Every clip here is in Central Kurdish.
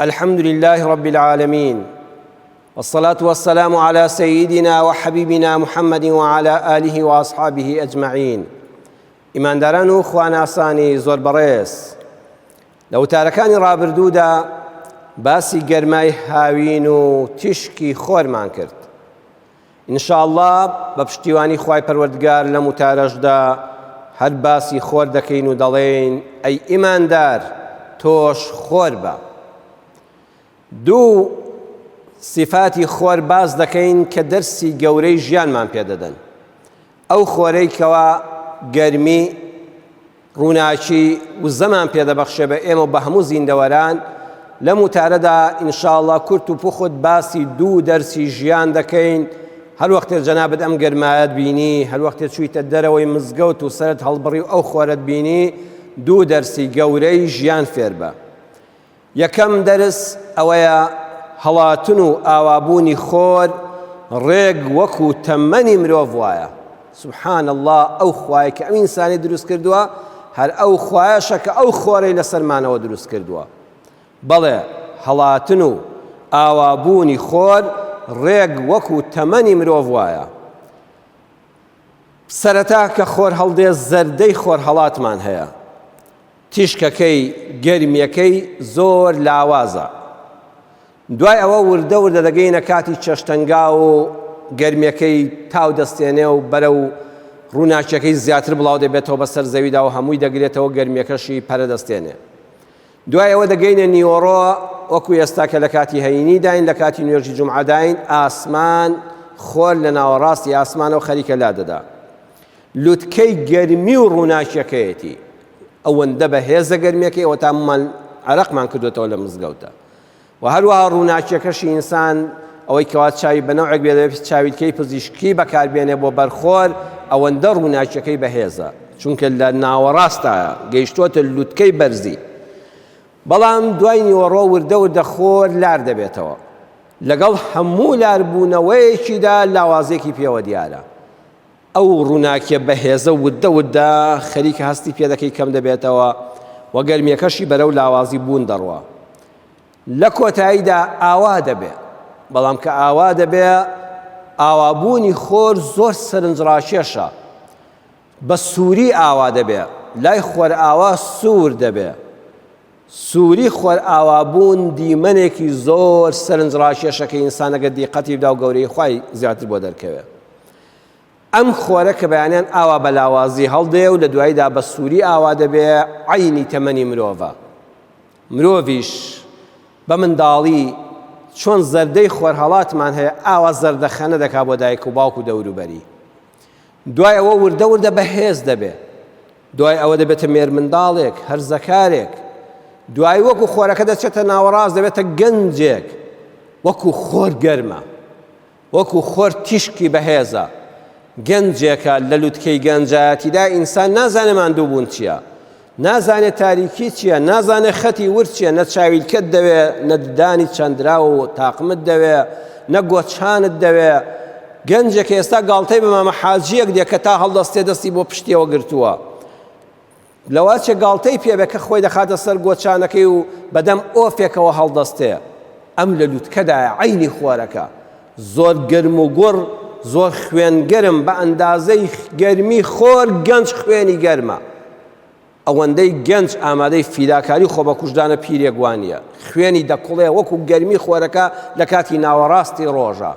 الحمد لله رب العالمين، والصلاة والسلام على سيدنا وحبيبنا محمد وعلى آله وأصحابه أجمعين. إمان داران خواناسانی زۆر بەڕێز، لە وتارەکانی ڕابردوودا باسی گەرمای هاوین و تیشکی خۆرمان کرد. ئینشاءالله بە پشتیوانی خوای پەروەردگار لەم وتارەشدا هەر باسی خۆر دەکەین و دەڵێین ئەی ئیماندار تۆش خۆر بە. دوو صفاتی خۆر باز دەکەین کە دەرسی گەورەی ژیانمان پێدەدەن. ئەو خۆرەی کەوا گەرمی ڕووناکی و زەمان پێدەبەخشێ بە ئێمە و بە هەموو زیندەوەران. لەم وتارەدا ئینشاءالله کورت و پوخت باسی دوو دەرسی ژیان دەکەین. هەر وەختێ جەنابەت ئەم گەرمایەت بینی، هەر وەختێ چوویتە دەرەوەی مزگەوت و سەرت هەڵبڕی و ئەو خۆرەت بینی، دوو دەرسی گەورەی ژیان فێر بە. یەکەم دەرس ئەوەیە هەڵاتن و ئاوابوونی خۆر ڕێگ وەکو تەمەنی مرۆڤ وایە. سبحان الله، ئەو خوایە کە ئەو ئینسانی دروست کردووە هەر ئەو خوایەشە کە ئەو خۆرەی لەسەرمانەوە دروست کردووە. بەڵێ هەڵاتن و ئاوابوونی خۆر ڕێگ وەکو تەمەنی مرۆڤ وایە. سەرەتا کە خۆر هەڵدێ زەردەی خۆر هەڵاتمان هەیە، تیشکەکەی گەرمیەکەی زۆر لاوازە. دوای ئەوە وردە وردە دەگەینە کاتی چەشتەنگا و گەرمیەکەی تاو دەستێنێ و بەرە و ڕووناکیەکەی زیاتر بڵاو دەبێتەوە بەسەر زەویدا و هەمووی دەگرێتەوە، گەرمیەکەشی پەرە دەستێنێ. دوای ئەوە دەگەینە نیوەڕۆ، وەکو ئێستا کە لە کاتی هەینی داین، لە کاتی نوێژی جومعە داین، ئاسمان خۆر لە ناوەڕاستی ئاسمانەوە خەریکە لا دەدا. لوتکەی گەرمی و ڕووناکیەکەیەتی ئەوەندە بەهێزە گەرمیەکەی ئەوە تاممان عەرەقمان کردوێتەوە لە مزگەوتە. و هەروەها ڕووناکیەکەشی ئینسان ئەوەی کەوا چاوی بەنەوعێک بێت چاویلکەی پزیشکی بەکاربێنێ بۆ بەرخۆر، ئەوەندە ڕووناکیەکەی بەهێزە، چونکە لە ناوەڕاستایە گەیشتووەتە لوتکەی بەرزی. بەڵام دوای نیوەڕۆ وردە وردە خۆر لار دەبێتەوە. لەگەڵ هەموو لاربوونەوەیەکیدا لاوازێکی پێوە دیارە. ئەو ڕووناکیە بەهێزە وردە وردە خەریکە هەستی پێ دەکەی کەم دەبێتەوە و گەرمیەکەشی بەرەو لاوازی بوون دەڕوە. لە کۆتاییدا ئاوا دەبێ، بەڵام کە ئاوا دەبێ، ئاوابوونی خۆر زۆر سەرنجڕاکێشە. بە سووری ئاوا دەبێ، لای خۆر ئاوا سوور دەبێ. سووری خۆر ئاوابوون دیمەنێکی زۆر سەرنجڕاکێشە کە ئینسان ئەگەر دیقەتی بدا و گەورەی خوای زیاتر بۆ دەرکەوێ. ئەم خۆرە کە بەیانیان ئاوا بە لاوازی هەڵدێ و لە دواییدا بە سووری ئاوا دەبێ، عەینی تەمەنی مرۆڤە. مرۆڤیش بە منداڵی چۆن زەردەی خۆر هەڵاتمان هەیە، ئاوا زەردەخەنە دەکا بۆ دایک و باوک و دەوروبەری. دوای ئەوە وردە وردە بەهێز دەبێ. دوای ئەوە دەبێتە مێر منداڵێک، هەرزەکارێک. دوای وەکو خۆرەکە دەچێتە ناوەڕاست دەبێتە گەنجێک. وەکو خۆر گەرمە، وەکو خۆر تیشکی بەهێزە. گەنجێکە لە لوتکەی گەنجایەتیدا ئینسان نازانێ ماندووبوون چییە، نازانێت تاریکی چییە، نازانێت خەتی ورد چییە، نە چاویلکەت دەوێ، نە ددانی چەندرا و تاقمت دەوێ، نە گۆچانت دەوێ. گەنجێک ئێستا گاڵتەی بە مامە حاجیەک دێ کە تا هەڵدەستێ دەستی بۆ پشتیەوە گرتووە. لەواتێ گاڵتەی پێبێ کە خۆی دەخاتە سەر گۆچانەکەی و بەدەم ئۆفێکەوە هەڵدەستێ. ئەم لە لوتکەدایە عەینی خۆرەکە زۆر گەرم و گوڕ، زۆر خوێنگەرم، بە ئەندازەی گەرمی خۆر گەنج خوێنی گەرمە. ئەوەندەی گەنج ئامادەی فیداکاری خۆ بە کوژدانە پیرێک وانە، خوێنی دەکوڵێ وەکو گەرمی خۆرەکە لە کاتی ناوەڕاستی ڕۆژە.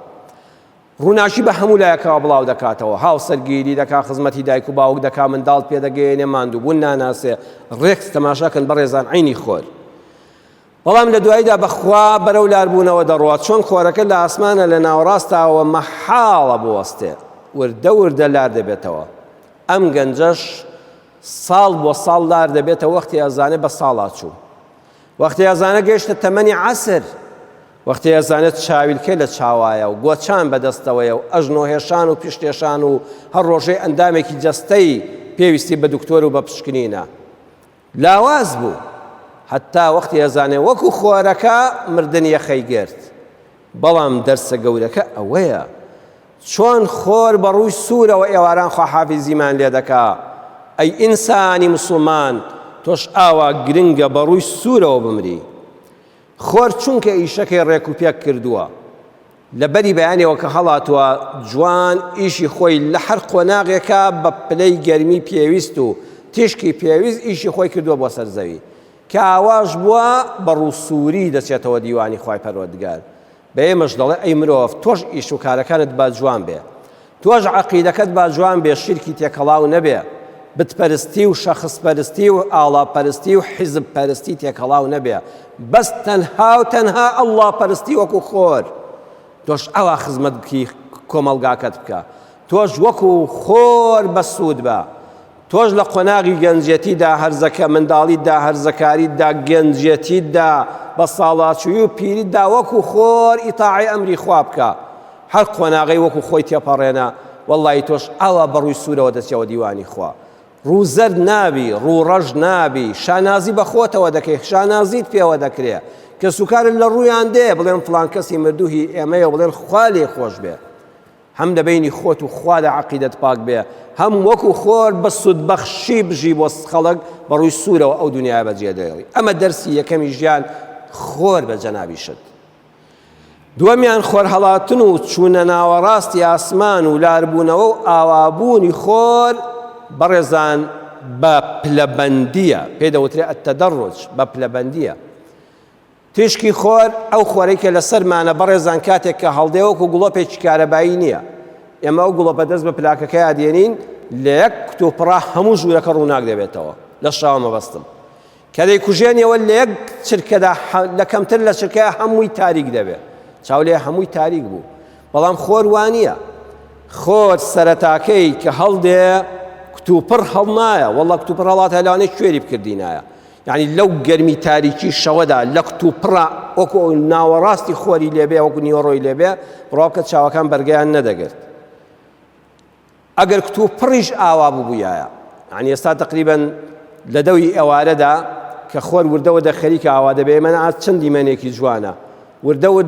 ڕووناکی بە هەموو لایەکەوە بڵاو دەکاتەوە، هاوسەرگیری دەکا، خزمەتی دایک و باوک دەکا، منداڵ پێدەگەێنێ، ماندووبوون ناناسێ. ڕێک تەماشاکەن بەڕێزان عەینی خۆر. بەڵام لە دواییدا بەخوا بەرەو لاربوونەوە دەڕوات، چۆن خۆرەکە لە ئاسمانە لە ناوەڕاستاوە مەحاڵە بوەستێ، وردە وردە لار دەبێتەوە. ئەم گەنجەش ساڵ بۆ ساڵ لار دەبێتە وەختی ئەزانێ بە ساڵات چوو، وەختی ئەزانە گەیشتە تەمەنی عەسر، وەختی ئەزانێت چاویلکە لە چاوایە و گۆچان بەدەستەوەیە و ئەژنۆهێشان و پیشتێشان و هەر ڕۆژەی ئەندامێکی جەستەی پێویستی بە دکتۆر و بە پشکنینە. لاواز بوو هەتا وەختی ئەزانێ وەکو خۆرەکە مردن یەخەی گرت. بەڵام دەرسە گەورەکە ئەوەیە چۆن خۆر بەڕووی سوورەوە ئێواران خواحافیزیمان لێ دەکا. ئەی ئینسانی مسلمان، تۆش ئاوا گرنگە بەڕووی سوورەوە بمری. خۆر چونکە ئیشەکەی ڕێک و پێک کردووە لەبەری بەیانەوە کە هەڵاتوە جوان ئیشی خۆی لە هەر قۆناغێکە بە پلەی گەرمی پێویست و تیشکی پێویست ئیشی خۆی کردووە بۆ سەرزەوی کە ئاواژ بووە بە ڕووسوری دەچێتەوە دیوانی خوای پەروەردگار بە ئێمەش دەڵێ ئەی مرۆڤ تۆش ئیش و کارەکانت با جوان بێ تۆش عەقیدەکەت با جوان بێ شیرکی تێکەڵاو نەبێ بتپەرستی و شەخصپەرستی و ئاڵاپەرستی و حیزبپەرستی تێکەڵاو نەبێ بەس تەنها و تەنها ئەڵڵا پەرستی وەکو خۆر تۆش ئەوە خزمەت بکەی کۆمەڵگاکەت بکە تۆش وەکو خۆر بەسوود بە تۆش لە قۆناغی گەنجەتیدا هەرزەکە منداڵیتدا هەرزەکاریتدا گەنجەتیتدا بە ساڵاتچووی و پیریتدا وەکو خۆر ئیتاعی ئەمری خوا بکە هەر قۆناغی وەکو خۆی تێپەڕێنە وەڵڵی تۆش ئەوە بەڕووی سوورەوە دەچێەوە دیوانی خوا ڕووزەر نابی ڕووڕەژ نابی شانازی بە خۆتەوە دەکەی شانازیت پێوە دەکرێت کە سوکارت لە ڕوویان دێ بڵێن فڵان کەسی مردووی ئێمەیە بڵێن خوا لێ خۆش بێ هەم دەبینی خۆت و خوا لە عەقیدەت پاک بێ هەم وەکو خۆر بە سودبەخشی بژی بۆ خەڵک بەڕووی سوورەوە ئەو دنیای بەجێ دەهێڵی ئەمە دەرسی یەکەمی ژیان خۆر بە جەنابی شت دووەمیان خۆر هەڵاتن و چوونە ناوەڕاستی ئاسمان و لاربوونەوە و ئاوابوونی خۆر بەڕێزان بە پلەبەندیە پێی دەوترێت ئەتەدەڕج بە پلەبەندیە تیشکی خۆر ئەو خۆرەی کە لەسەرمانە بەڕێزان کاتێک کە هەڵدێوەکو گوڵۆپێکی کارەبایی نییە ئێمە ئەو گوڵۆپە دەست بە پلاکەکەی ئادێنین لە یەک کتۆپڕا هەموو ژوورەکە ڕووناک دەبێتەوە لە شاوە مەبەستم کە دەیکوژێنیەوە لە یەک چرکەدا لە کەمتر لە چرکەیە هەمووی تاریک دەبێت چاولێ هەمووی تاریک بوو بەڵام خۆر وانییە خۆر سەرەتاکەی کە هەڵدێ کتوپڕ هەڵنایە وەڵڵا کتوپڕ هەڵات هەلانەی کوێری بکردینایە یعنی لەو گەرمی تاریکی شەوەدا لە کتوپڕە وەکو ناوەڕاستی خۆری لێبێ وەکو نیوەڕۆی لێبێ بڕاوکە چاوەکان بەرگیان نەدەگرت ئەگەر کتوپڕیش ئاوا بووبوویایە یعنی ئێستا تقریبەن لە دەوی ئێوارەدا کە خۆر وردەوە دە خەریکە ئاوا دەبێ ئێمە چەندی مەنێکی جوانە وردەوە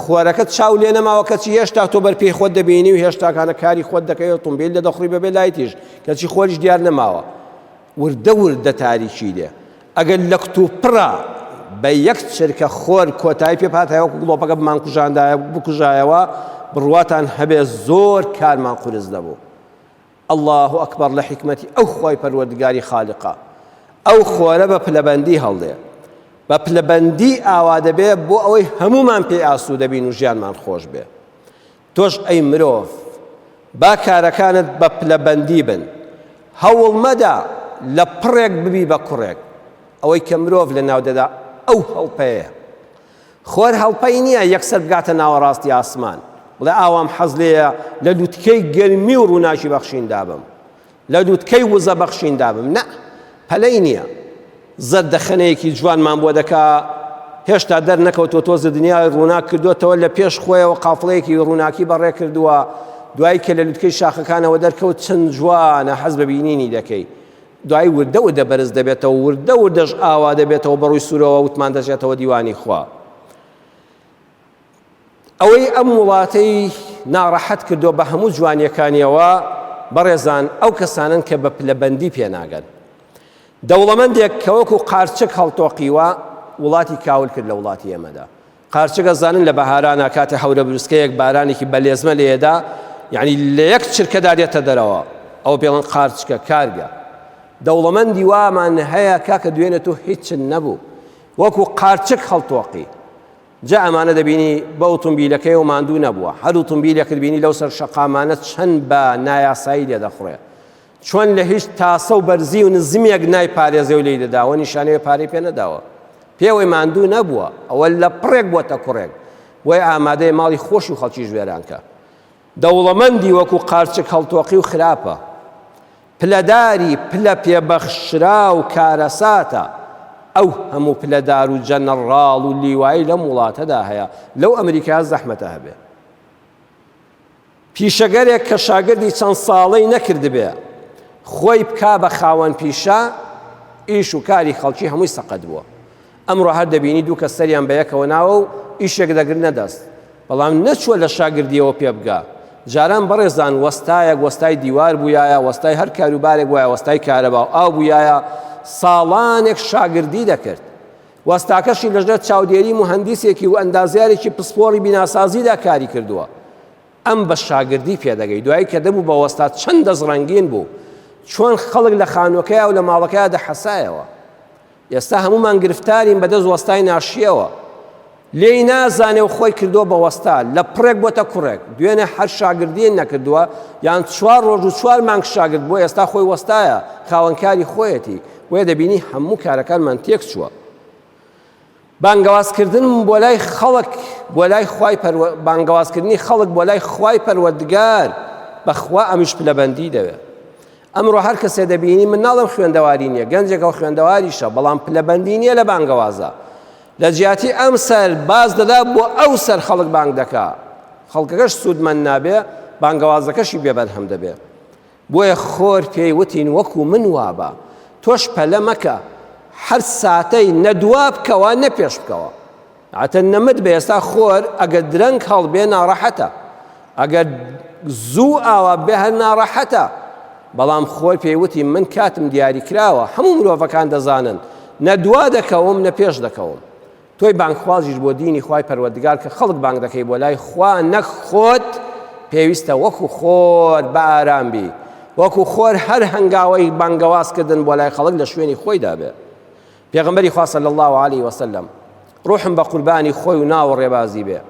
خۆرەکەت چاو لێ نەماوە کەچی هێشتا تۆ بەرپێی خۆت دەبینی و هێشتاکانە کاری خۆت دەکەی و تۆمبیل لە دەخڕی بەبێ لای تیژ کەچی خۆریش دیار نەماوە وردە تاریکی دێ ئەگەر لە کتوپڕە بە یەک چرکە خۆر کۆتایی پێ پاتایوەکو گڵۆپەکە بمان بکوژایەوە بڕواتان هەبێ زۆر کارمان قورس دەبوو الله ئەکبەر لە حیکمەتی ئەو خۆی پەروەردگاری خالقە ئەو خۆرە بە پلەبەندی هەڵدێ بە پلەبەندی ئاوا دەبێ بۆ ئەوەی هەمومان پێی ئاسوودە بین و ژیانمان خۆش بێ تۆش ئەی مرۆڤ با کارەکانت بە پلەبەندی بن هەوڵ مەدە لە پڕێک ببی بە کوڕێک ئەوەی کە مرۆڤ لە ناودەدا ئەو هەڵپەیە خۆر هەڵپەی نییە یەکسەر بگاتە ناوەڕاستی ئاسمان بڵێ ئاوام حەز لێیە لە دووتکەی گەرمی و ڕووناکی بەخشیندا بم لە دووتکەی وزە بەخشیندا بم نە پەلەی نییە زەردەخەنەیەکی جوانمان بۆ دەکا هێشتا دەرنەکەوتۆ تۆزە دنیای ڕووناک کردوتەوە لە پێش خۆیەوە قافڵەیەکی ڕووناکی بەڕێ کردووە دوای کە لە لوتکەی شاخەکانەوە دەرکەوت چەند جوانە حەز بە بینینی دەکەی دوای وردە بەرز دەبێتەوە وردەش ئاوا دەبێتەوە بەڕووی سوورەوە وتمان دەژێتەوە دیوانی خوا ئەوەی ئەم وڵاتەی ناڕەحەت کردو بە هەموو جوانیەکانیەوە بەڕێزان ئەو کەسانن کە بە پلەبەندی پێناگەن دەوڵەمەندێک کە وەکو قارچک هەڵتۆقیوە وڵاتی کاول کرد لە وڵاتی ئێمەدا قارچک ئەزانن لە بەهارانە کاتە هەورە بروسکەیەک بارانێکی بەلێزمە لێدا یعنی لە یەک چرکەدا دێتە دەرەوە ئەو پێڵەن قارچکە کارگە دەوڵەمەندی وامان هەیە کاکە دوێنێت و هیچ نەبوو وەکو قارچک هەڵتۆقی جا ئەمانە دەبینی بە ئۆتۆمبیلەکەی و ماندوو نەبووە هەر ئۆتۆمبیلێک بینی لەو سەر شەقامانە چەند بە نایاسایی لێ دەخڕێ چۆن لە هیچ تاسە و بەرزی و نزمیەک نای پارێزێ و لێی دەداوە نیشانەیە پارەی پێ نەداوە پێوەی ماندوو نەبووە ئەوە لە پڕێک بووەتە کوڕێک وی ئامادەی ماڵی خۆش و خەڵکی ژوێرانکە دەوڵەمەندی وەکو قارچک هەڵتۆقی و خراپە پلەداری پلە پێبەخشرا و کارەساتە ئەو هەموو پلەدار و جەنەڕاڵ و لیوایی لەم وڵاتەدا هەیە لەو ئەمریکا زەحمەتە هەبێ پیشەگەرێک کە شاگردی چەند ساڵەی نەکردبێ خۆی بکا بە خاوەن پیشە ئیش و کاری خەڵکی هەمووی سەقەت بووە ئەمڕۆ هەر دەبینی دوو کە سەریان بە یەکەوە ناوە و ئیشێک دەگرنە دەست بەڵام نەچووە لە شاگردیەوە پێ بگا جاران بەڕێزان وەستایەک وەستای دیوار بوویایە وەستای هەر کاروبارێک بووایە وەستای کارەبا و ئاو بوویایە ساڵانێک شاگردی دەکرد وەستاکەشی لەژێر چاودێری مهندسێکی و ئەندازیارێکی پسپۆڕی بیناسازیدا کاری کردووە. ئەم بە شاگردی پێدەگەی دوایی کە دەبوو بە وەستا چەند دەزڕەنگین بوو چۆن خەڵک لە خانووەکەیە و لە ماڵەکەیە دەحەسایەوە. ئێستا هەمومان گرفتارین بەدەست وەستای ناشیەوە، لێی نازانێ و خۆی کردووە بە وەستا لە پڕێک بۆتە کوڕێک، دوێنێ هەر شاگردیان نەکردووە یان 4 ڕۆژ و 4 مانگ شاگرد بۆ ئێستا خۆی وەستایە خاوەنکاری خۆیەتی، وێ دەبینی هەموو کارەکانمان تێک چووە. بانگەوازکردن بۆ لای خەڵک بۆ لای خوای بانگەوازکردنی خەڵک بۆ لای خوای پەروەردگار بەخوا ئەمیش پلەبەندی دەوێت. ئەمڕۆ هەر کەسێ دەبینی من ناڵم خوێندەواری نییە، گەنجێکەوە خوێندەواریشە بەڵام پلەبەندی نییە لە بانگەوازە، لە جیاتی ئەم سەر باز دەدا بۆ ئەو سەر خەڵک بانگ دەکا، خەڵکەکەش سوودمەند نابێ بانگەوازەکەشی بێبەرهەم دەبێ. بۆیە خۆر پێی وتین وەکو من وابە، تۆش پەلە مەکە، هەر ساتەی نەدوا بکەوە نەپێش بکەوە. ئەتە نەمت بە ئێستا خۆر ئەگەر درەنگ هەڵبێ ناڕەحەتە، ئەگەر زوو ئاوا بێ هەر ناڕەحەتە، بەڵام خۆر پێی وتی من کاتم دیاری کراوە هەموو مرۆڤەکان دەزانن نەدوا دەکەوم نەپێش دەکەوم. تۆی بانگخوازیش بۆ دینی خوای پەروەردگار کە خەڵک بانگ دەکەی بۆ لای خوا نەک خۆت پێویستە وەکو خۆر بە ئارام بی، وەکو خۆر هەر هەنگاوەی بانگەوازکردن بۆ لای خەڵک لە شوێنی خۆیدا بێ. پێغەمبەری خوا صلی الله علیه وسلم ڕوحم بە قوربانی خۆی و ناو ڕێبازی بێ،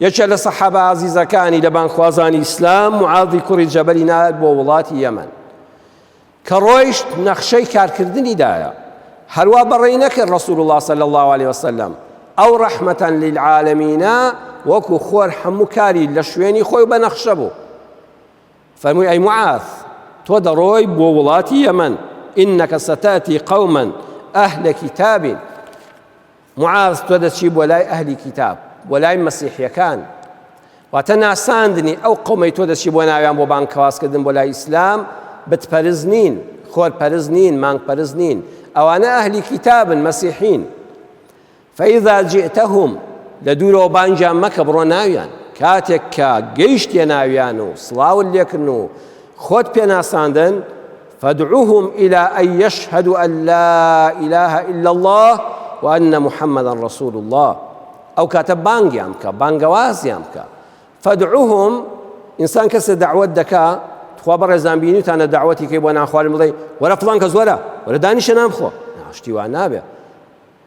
یەکێک لە سەحابە عەزیزەکانی لە بانگخوازانی ئیسلام معاذی کوڕی جەبەلی نایەت بۆ وڵاتی یەمەن کە ڕۆیشت نەخشەی کارکردنی دایە، هەروە بەڕێی نەکرد ڕەسوول الله صلی الله علیه وسلم ئەو ڕەحمەتەن للعالەمینە وەکو خۆر هەموو کاری لە شوێنی خۆی بە نەخشە بوو. فەرمووی ئەی معاذ تۆ دەڕۆی بۆ وڵاتی یەمەن ئینەکە ستاتی قەومەن ئەهلە کیتابین. معاذ تۆ دەچی بۆ لای ئەهلی کیتاب، بۆ لای مەسیحیەکان، واتە ناساندنی ئەو قەومەی تۆ دەچی بۆ ناویان بۆ بانگخوازکردن بۆ لای ئیسلام بتپەرز نین، خۆرپەرز نین، مانگپەرز نین، ئەوانە ئەهلی کیتابن مەسیحین. فەئیذا جئتەهم لە دوورەوە بانگیان مەکە بڕۆ ناویان، کاتێک کە گەیشتیە ناویان و سڵاوت لێکردن و خۆت پێ ناساندن فادعوهم إلى أن يشهدوا أن لا إله إلا الله وأن محمدا رسول الله. أو كاتب بانجيام كا بانجوازيام كا فادعوهم إنسان كسر دعوة دكا خبر زامبيني تانا دعوتي كي بوانا خوالي مضي ولا فلان كزولا ولا دانيش نام خو ناشتي وعنابه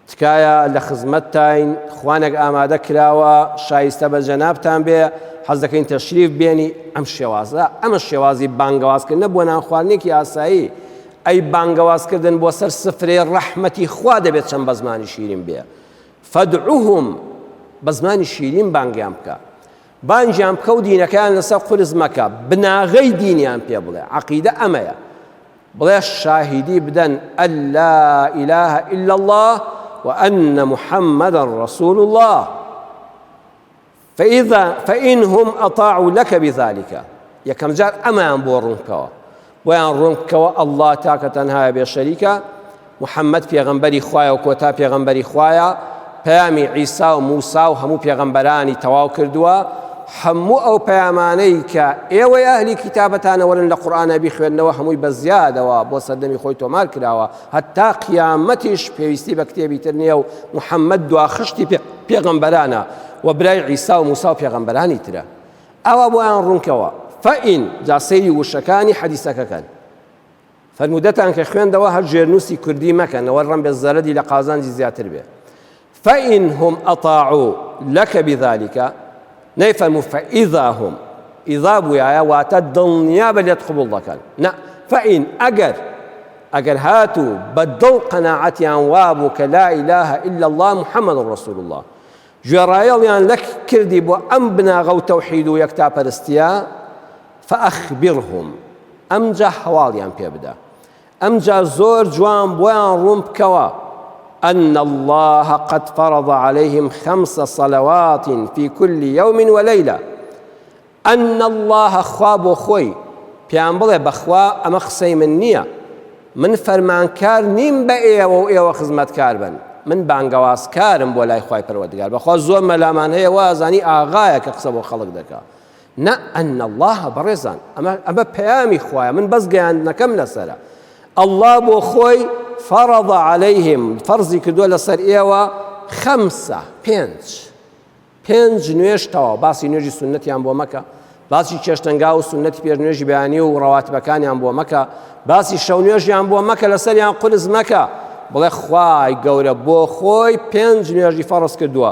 تکایە لە خزمەتتاین خوانێک ئامادە کراوە شایستە بە جەنابتان بێ حەز دەکەین تەشریف بێنی ئەم شێوازە ئەمە شێوازی بانگەوازکردنە بۆ نانخواردنێکی ئاسایی ئەی بانگەوازکردن بۆ سەر سفرەی ڕەحمەتی خوا دەبێت چەند بە زمانی شیرین بێ. فەدعوهم بە زمانی شیرین بانگیان بکە، بانگیان بکە و دینەکەیان لەسەر قورس مەکە، بناغەی دینیان پێ بڵێ، عەقیدە ئەمەیە، بڵێ شاهیدی بدەن ئەن لا ئیلاهە ئیلا الله وأن محمدا رسول الله فإنهم أطاعوا لك بذلك. يكم جار أمان بورنكوا ويان رنكوا الله تاك تنها بشريكة محمد پیغمبری خوایا و کوتا پیغمبری خوایا پیامی عیسی و موسی و همو پیغمبرانی تواو کردوا همو او پیامانەی کە ئێوەی ئەهلی کتابەتانە وەرن لە قورئانە بیخوێننەوە هەمووی بە زیادەوە بۆ سەردەمی خۆی تۆمار کراوە، هەتا قیامەتیش پێویستی بە کتێبی تر نییە و محەممەد دواخشتی پێغەمبەرانە و برای عیسی و موسی و پێغەمبەرانی ترە. ئەوە بۆیان ڕوونکەوە. فەئین جا سەیری وشەکانی حەدیسەکەکەن فەرمودەتان کە خوێندەوە هەر ژێرنووسی کوردی مەکەنەوە ڕەم بێ زەرەدی لە قازانجی زیاتر بێ. فەئین هم ئەطاعوا لەکە بذلك نەیفەرموو فەئیذا هم ئیذا بوویایە واتە دڵنیا بە لێت قبوڵ دەکەن، نە فەئین ئەگەر هاتوو بە دڵ قەناعەتیان وابوو کە لا ئیلاهە ئیلا الله محەممەد ڕەسوول الله گوێڕایەڵیان لە کردی بۆ ئەم بناغە و تەوحید و یەکتاپەرستیە فەئەخبرهم ئەمجا هەواڵیان پێ بدە، ئەمجا زۆر جوان بۆیان ڕوون بکەوە أن الله قد فرض عليهم 5 صلوات في كل يوم وليلة. أن الله خواب خوي بيان بڵێ بەخوا ئەمە قسەی من نییە، من فەرمانکار نیم بە ئێوە و ئێوە خزمەتکار بن، من بانگەوازکارم بۆ لای خوای پەروەردگار، بەخوا زۆر مەلامان هەیە وازانی ئاغایە کە قسە بۆ خەڵک دەکا، نە ئەن الله بەڕێزان ئەمە پەیامی خوایە، من بەس گەیاندنەکەم لەسەرە. الله بۆ خۆی فرض عليهم فرضی کردووە لەسەر ئێوە خەمسە پێنج نوێژتەوە باسی نوێژی سنەتیان بۆ مەکە باسی چێشتەنگا و سنەتی پێشنوێژی بەیانی و ڕەواتبەکانیان بۆ مەکە باسی شەو نوێژیان بۆ مەکە لەسەریان قولز مەکە بڵێ خوای گەورە بۆ خۆی 5 نوێژی فەرز کردووە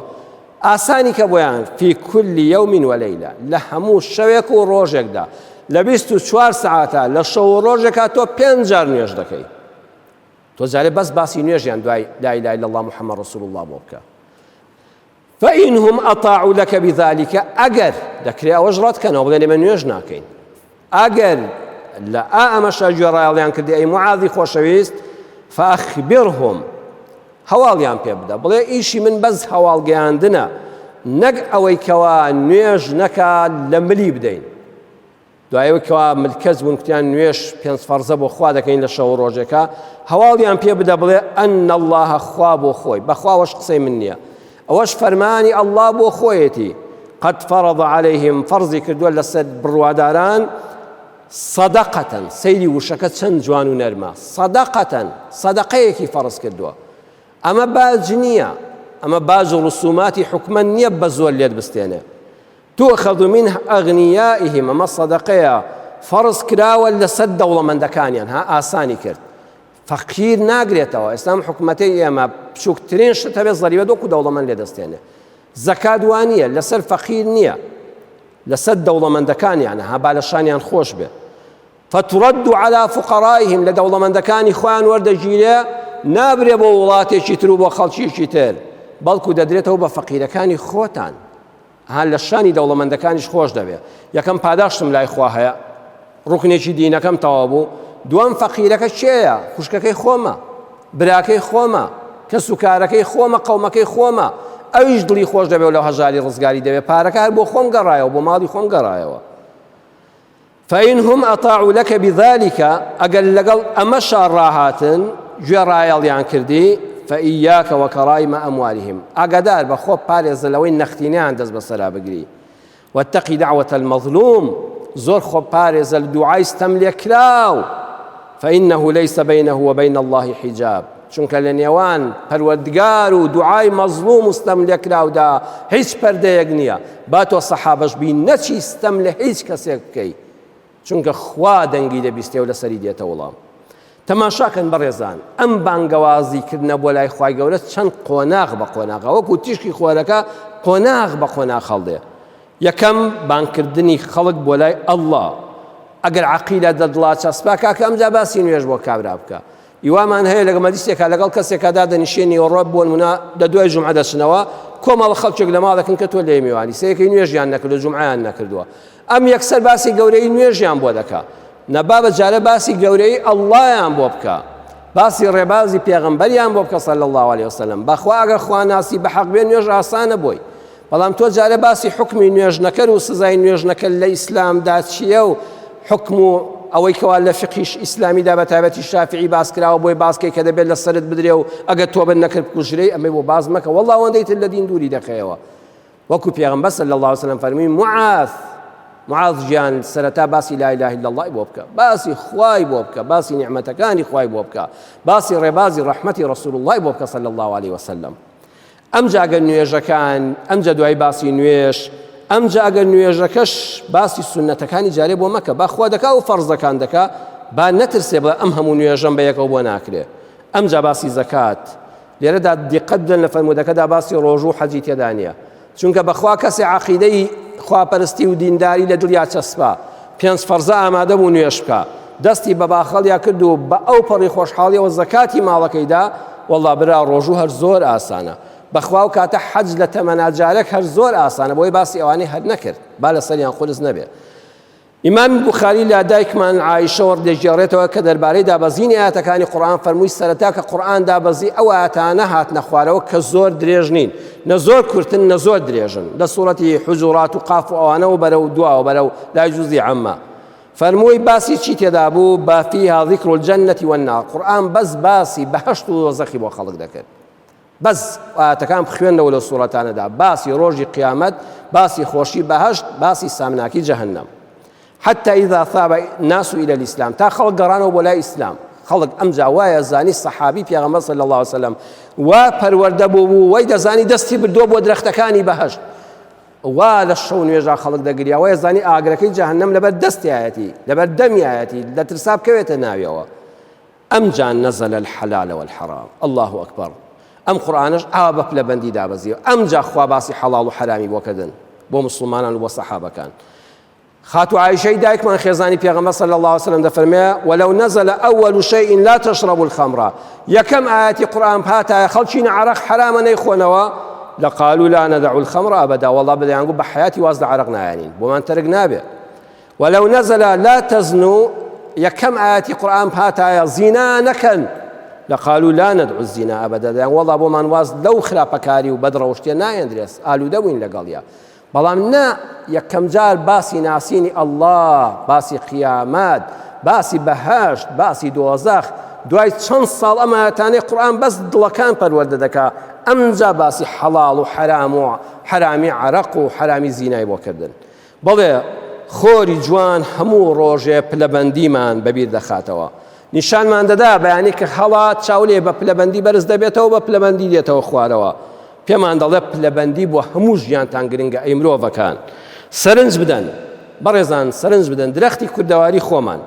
ئاسانی کە بۆیان فی کولی یوم وەلەیلە لە هەموو شەوێک و ڕۆژێکدا لە 24 ساعاتە لە شەو و ڕۆژێکا تۆ 5 جار نوێژ دەکەی تۆ جارێ بەس باسی نوێژیان دوای لا إله إلا الله محمد رسول الله بۆ بکە فإنهم أطاعوا لك بذلك أجر ذكر أوجرات كانوا بلين من يجنا كين أجر لا أمش أجراليان كدي أي معاذ خوشويست فأخبرهم هواليان بيبدا بلا إيشي من بز هوال جاندنا نج أو كوا نيج نكا لملي بدين دعاء كوا ملكز ونكتيان نيش بينس فرزب وخوا كين للشهور رجكا هواليان بيبدا بلا أن الله خواب وخوي بخوا وش قصي منيا أوش فرماني الله بو خويتي قد فرض عليهم فرضي كردوا لسد برواداران صدقة سيدي وشكت سن جوان ونرما صدقيكي فرض كردوا أما باجنية أما باج رسومات حكما يبزوا اليد بستينه تؤخذ منه أغنيائهم أما الصدقية فرض كراوة لسد دولة من دكانيان ها آساني كرد فقير ناقريتوا إسلام حكومتي أما بشوكترين شتبه ضريبة دوكو دولة من لدستينه زكاة دوانية لسر فقير نية لسد دولة من دكان يعني ها بالشانيان خوش به فترد على فقرائهم لدولة من دكان إخوان ورد جيلة نابري بولاتي شترو بخلشي شتر بلكو ددريته بفقير كان خوتان هل الشاني دولة من دكانش خوش دبه يكم پاداشتم لا إخواها ركني دينا كم توابو دوام فقيرك شيء خوشككي خوما براكي خوما كسكاركي خوما قومكي خوما ئەویش دڵی خۆش دەبێ و لەو هەژاری ڕزگاری دەبێ پارەکە هەر بۆ خۆم گەڕایەوە بۆ ماڵی خۆم گەڕایەوە فإنهم أطاعوا لك بذلك أقل لقل أمشى راهاتن جراياليان كردي فإياك وكرائم أموالهم أقدار بخوب بارز لوين نختينيان دز بصرا بقري واتقي دعوة المظلوم زور خوب بارز الدعاء استملك لاو فإنه ليس بينه وبين الله حجاب چونکە لە نێوان پەروەردگار و دوعای مەزلوم و ستەم لێکراودا هیچ پەردەیەک نییە با تۆ سەحابەش بین نەچی ستەم لە هیچ کەسێک بکەی چونکە خوا دەنگی دەبیستێ و لەسەری دێتە وەڵام تەماشاکەن بەڕێزان ئەم بانگەوازیکردنە بۆ لای خوای گەورە چەند قۆناغ بە قۆناغە وەکو تیشکی خۆرەکە قۆناغ بە قۆناغ هەڵدێ یەکەم بانکردنی خەڵک بۆ لای ئەڵڵا ئەگەر عەقیلە دەدڵا چەسپا کاکە ئەمجا باسی نوێژ بۆ کابرا بکە ئیوامان هەیە لەگەڵ مەجلیسێکا لەگەڵ کەسێکەدا دەنیشێنی و ڕۆب بۆ نمونە دە دوای جومعە دەچنەوە کۆمەڵ خەڵکێک لە ماڵ دەکەن کە تۆ لێ میوانی سەیەکەی نوێژیان نەکردو جومعەیان نەکردووە ئەم یەکسەر باسی گەورەی نوێژیان بۆ دەکا نەبا بەجارە باسی گەورەی ئەڵڵایان بۆ بکە باسی ڕێبازی پێغەمبەریان بۆ بکە صلی الله علیه وسلم بەخوا ئەگەر خوا ناسی بە حەق بێ نوێژ ئاسانە بۆی بەڵام تۆ جارە باسی حکمی نوێژ نەکەر و سزای نوێژ نەکەر لە ئیسلامدا چییە و حکم و ئەوەی کەوا لە فقیش ئیسلامیدا بە تایبەتی شافعی باس کراوە بۆی باسکەی کە دەبێت لە سەرت بدرێ و ئەگەر تۆ بن نەکرد کوژرەی ئەمەی بۆ باز مەکە وەڵڵا ئەوەندەی تر لە دین دووری دەکەیەوە وەکو پێغەمبەر صلی الله علیه وسلم فەرمووی معاذ گیان سەرەتا باسی لا إله إلا الله بۆ بکە باسی خوای بۆ بکە باسی نیعمەتەکانی خوای بۆ بکە باسی ڕێبازی ڕەحمەتی رسول الله بۆ بکە صلی الله علیه وسلم ئەمجا ئەگەر نوێژەکان ئەمجا دوای باسی نوێژ ئەمجا ئەگەر نوێژەکەش باسی سونەتەکانی جارێ بۆ مەکە باخوا دەکا و فەرزەکان دەکا با نەترسێ بڵێ ئەم هەموو نوێژەم بە یەکەوە بۆ ناکرێ ئەمجا باسی زەکات لێرەدا دیقەت بدەن لە فەرمودەکەدا باسی ڕۆژ و حەجی تێدا نییە چونکە بەخوا کەسێ عەقیدەی خواپەرستی و دینداری لە دڵیا چەسپا پێنج فەرزە ئامادە بوو نوێژ بکە دەستی بە باخەڵیا کرد و بە ئەو پەڕی خۆشحاڵیەوە زەکاتی ماڵەکەیدا وەڵڵا برا ڕۆژ و هەر زۆر ئاسانە بەخوا و کاتە حەج لە تەمەناجارێک هەر زۆر ئاسانە بۆی باسی ئەوانەی هەر نەکرد با لە سەریان خولس نەبێ ئیمام بوخاری لە دایکمان عایشەوە دەجێڕێتەوە کە دەربارەی دابەزینی ئاەتەکانی قورئان فەرمووی سەرەتا کە قورئان دابەزی ئەو ئاەتانە هاتنە خوارەوە کە زۆر درێژ نین نە زۆر کورتن نە زۆر درێژن لە سوورەتی حوجورات و قاف و ئەوانەوە بەرەو دواوە بەرەو لای جوزی عەممە فەرمووی باسی چی تێدا بوو با فیها ذیکر الجەنەتی والنار قورئان بەس باسی بەهەشت و دۆزەخی بۆ خەڵک دەکرد بەس ئاەتەکان بخوێنەوە لە سوورەتانەدا باسی ڕۆژی قیامەت باسی خۆشی بەهەشت باسی سامناکی جەهەنەم حتى إذا ثاب الناس إلى الإسلام تا خلق قرانه ولا إسلام خەڵک ئەمجا وایە زانی سەحابی پێغەمبەر صلی الله علیه وسلم وا پەروەردە بوو وەی دەزانی دەستی بردووە بۆ درەختەکانی بەهەشت وا لە شەو نوێژا خەڵک دەگریا وایە زانی ئاگرەکەی جەهەنەم لەبەر دەستیایەتی لەبەر دەمیایەتی لە ترسا بکەوێتە ناویەوە ئەمجا نەزەل الحەلال والحەرام الله ئەکبەر ئەم قورئانەش ئاوا بە پلەبەندی دابەزیەوە ئەمجا خوا باسی حەڵاڵ و حەرامی بۆ کردن بۆ مسلمانان و بۆ سەحابەکان خاتو عائشەی دایکمان خێزانی پێغەمبەر صلی الله عليه وسلم دەفەرمێ ولو نزل أول شيء لا تشربوا الخمر یەکەم ئاەتی قورئان هاتایە خەڵکی عەرەق حرامە نەیخۆنەوە لقالوا لا ندع الخمر أبدا والله بدأ ينقول بحياتي واصل عرق نايانين وما ترك نابع ولو نزل لا تزنوا يكم آيات قرآن بهاتا زنا نكن لقالوا لا ندعو الزنا أبدا يعني والله أبو من واصل لو خرابكاري وبدر وشتي نايندرس قالوا دوين لقاليا بلام نا يكم جار باسي ناسيني الله باسي قيامات باسي بهاشت باسي دوزاخ دوای چەند ساڵ ئەمەتانەی قورئان بەس دڵەکان پەروەردە دەکا ئەمجا باسی حەڵاڵ و حرام و حرامی عەرەق و حرامی زینای بۆ کردن بەڵێ خۆری جوان هەموو ڕۆژێ پلەبەندیمان بەبیر دەخاتەوە نیشانمان دەدا بەیانی کە هەڵات چاولێ بە پلەبەندی بەرز دەبێتەوە بە پلەبەندی دێتەوە خوارەوە پێمان دەڵێ پلەبەندی بۆ هەموو ژیانتان گرنگە ئەی مرۆڤەکان سەرنج بدەن بەڕێزان سەرنج بدەن درەختی کوردەواری خۆمان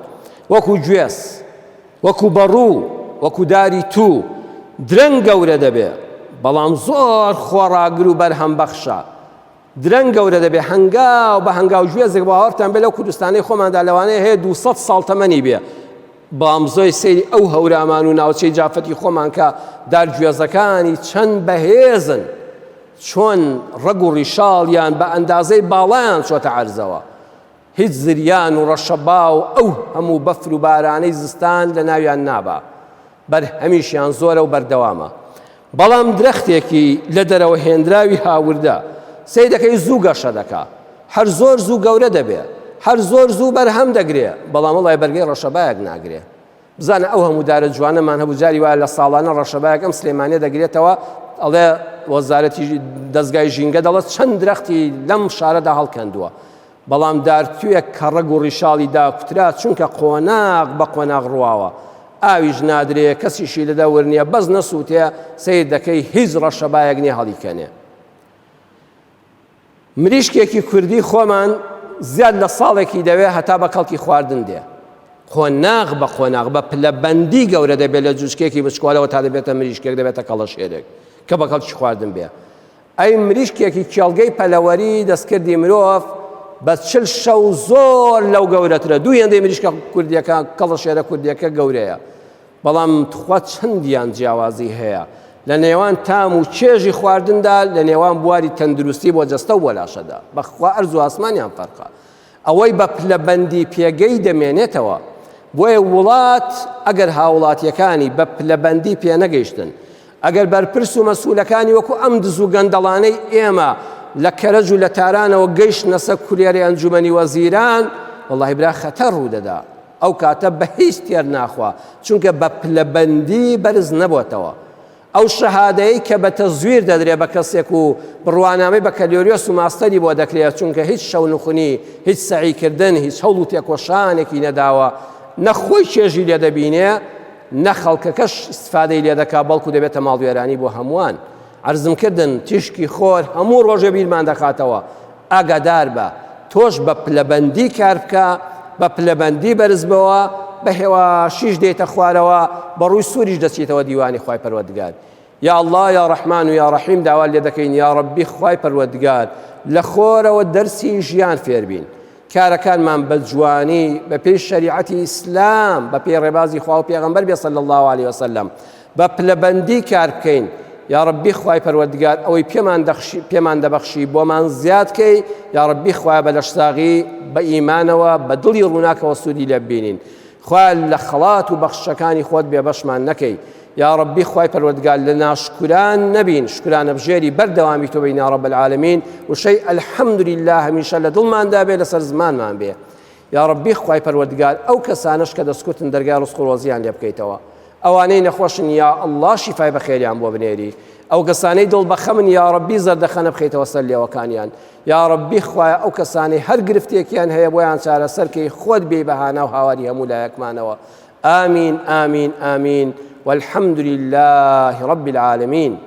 وەکو گوێس وەکو بەڕوو وەکو داری تو درەنگ گەورە دەبێ بەڵام زۆر خۆڕاگر و بەرهەم بەخشە درەنگ گەورە دەبێ هەنگاو بە هەنگاو گوێزێک باوەڕتان بێ لەو کوردستانەی خۆماندا لەوانەیە هەیە 200 ساڵ تەمەنی بێ بەڵام زۆی سەیری ئەو هەورامان و ناوچەی جافەتی خۆمان کە دارگوێزەکانی چەند بەهێزن چۆن ڕەگ و ڕیشاڵیان بە ئەندازەی باڵایان چۆتە عەرزەوە هیچ زریان و ڕەشەبا و ئەو هەموو بەفر و بارانەی زستان لە ناویان نابا بەرهەمیشیان زۆرە و بەردەوامە بەڵام درەختێکی لە دەرەوە هێنراوی هاوردە سەی دەکەی زوو گەشە دەکا هەر زۆر زوو گەورە دەبێ هەر زۆر زوو بەرهەم دەگرێ بەڵام وەڵای بەرگەی ڕەشەبایەک ناگرێ بزانە ئەو هەموو دارە جوانەمان هەبوو جاری وایە لە ساڵانە ڕەشەبایەک ئەم سلێمانیە دەگرێتەوە ئەڵێ وەزارەتی دەستگای ژینگە دەڵێت چەند درەختی لەم شارەدا هەڵکەندووە بەڵام دارتوویەک کە ڕەگ و ڕیشاڵی داکوترا چونکە قۆناغ بە قۆناغ ڕواوە ئاویش نادرێ کەسیشی لەدا وەرنیە بەس نەسووتێ سەیر دەکەی هیچ ڕەشەبایەک نییە هەڵیکەنێ مریشکێکی کوردی خۆمان زیاد لە ساڵێکی دەوێ هەتا بە کەڵکی خواردن دێ قۆناغ بە قۆناغ بە پلەبەندی گەورە دەبێت لە جوچکێکی بچکۆلەوە تا دەبێتە مریشکێک دەبێتە کەڵەشێرێک کە بە کەڵکی خواردن بێ ئەی مریشکێکی کێڵگەی پەلەوەری دەستکردی مرۆڤ بە 40 شەو زۆر لەو گەورەترە دوو هێندەی مریشکە کوردیەکە کەڵەشێرە کوردیەکە گەورەیە بەڵام تخوا چەندیان جیاوازی هەیە لە نێوان تام و چێژی خواردندا لە نێوان بواری تەندروستی بۆ جەستە و بۆ لاشەدا بەخوا ئەرز و ئاسمانیان فەرقە ئەوەی بە پلەبەندی پێگەی دەمێنێتەوە بۆیە وڵات ئەگەر هاوڵاتیەکانی بە پلەبەندی پێ نەگەیشتن ئەگەر بەرپرس و مەسوولەکانی وەکو ئەم دز و گەندەڵانەی ئێمە لە کەرەج و لە تارانەوە گەیشتنە سەر کوریێری ئەنجومەنی وەزیران وەڵڵاهی برا خەتەر ڕوودەدا ئەو کاتە بە هیچ تێر ناخوا چونکە بە پلەبەندی بەرز نەبووەتەوە ئەو شەهادەیە کە بە تەزویر دەدرێ بە کەسێک و بڕوانامەی بەکەلۆریۆس و ماستەری بۆ دەکرێت چونکە هیچ شەو نخونی هیچ سەعیکردن هیچ هەوڵ و تێکۆشانێکی نەداوە نەخۆی چێژی لێ دەبینێ نە خەڵکەکەش استفادەی لێ دەکا بەڵکو دەبێتە ماڵوێرانی بۆ هەمووان عەرزم کردن تیشکی خۆر هەموو ڕۆژێ بیرمان دەخاتەوە ئاگادار بە تۆش بە پلەبەندی کار بکە بە پلەبەندی بەرز بەوە بە هێواشیش دێتە خوارەوە بە ڕووی سووریش دەچێتەوە دیوانی خوای پەروەردگار یا الله یا ڕەحمان و یا ڕەحیم داوا لێ دەکەین یا ڕەبی خوای پەروەردگار لە خۆرەوە دەرسی ژیان فێربین کارەکانمان بە جوانی بە پێی شەریعەتی ئیسلام بە پێی ڕێبازی خوا و پێغەمبەر بێ صلی الله علیه وسلم بە پلەبەندی کار بکەین یا ڕەبی خوای پەروەردگار ئەوەی پێمان دەبەخشی بۆمان زیادکەی یا ڕەبی خوای بە لەشتاغی بە ئیمانەوە بە دڵی ڕووناکەوە سوودی لێ ببینین خوای لە خەڵات و بەخشەکانی خۆت بێبەشمان نەکەی یا ڕەبی خوای پەروەردگار لە ناشکران نەبین شکرانە بژێری بەردەوامی تۆ بین یا ڕەب العالەمین وشەی ئەلحەمدولله هەمیشە لە دڵماندا بێ لەسەر زمانمان بێ یا ڕەبی خوای پەروەردگار ئەو کەسانش کە دەستکوتن دەرگای ڕزق و ڕۆزیان لێ بکەیتەوە ئەوانەی نەخۆشن یا ئەڵڵا شیفای بەخێریان بۆ بنێری ئەو کەسانەی دڵ بەخەمن یا ڕەبی زەردەخەنە بخەیتەوە سەر لێوەکانیان یا ڕەبی خوایە ئەو کەسانەی هەر گرفتێکیان هەیە بۆیان چارەسەرکەی خۆت بێ بەهانە و هاواری هەموو لایەکمانەوە آمين آمين آمين والحمد لله رب العالمين.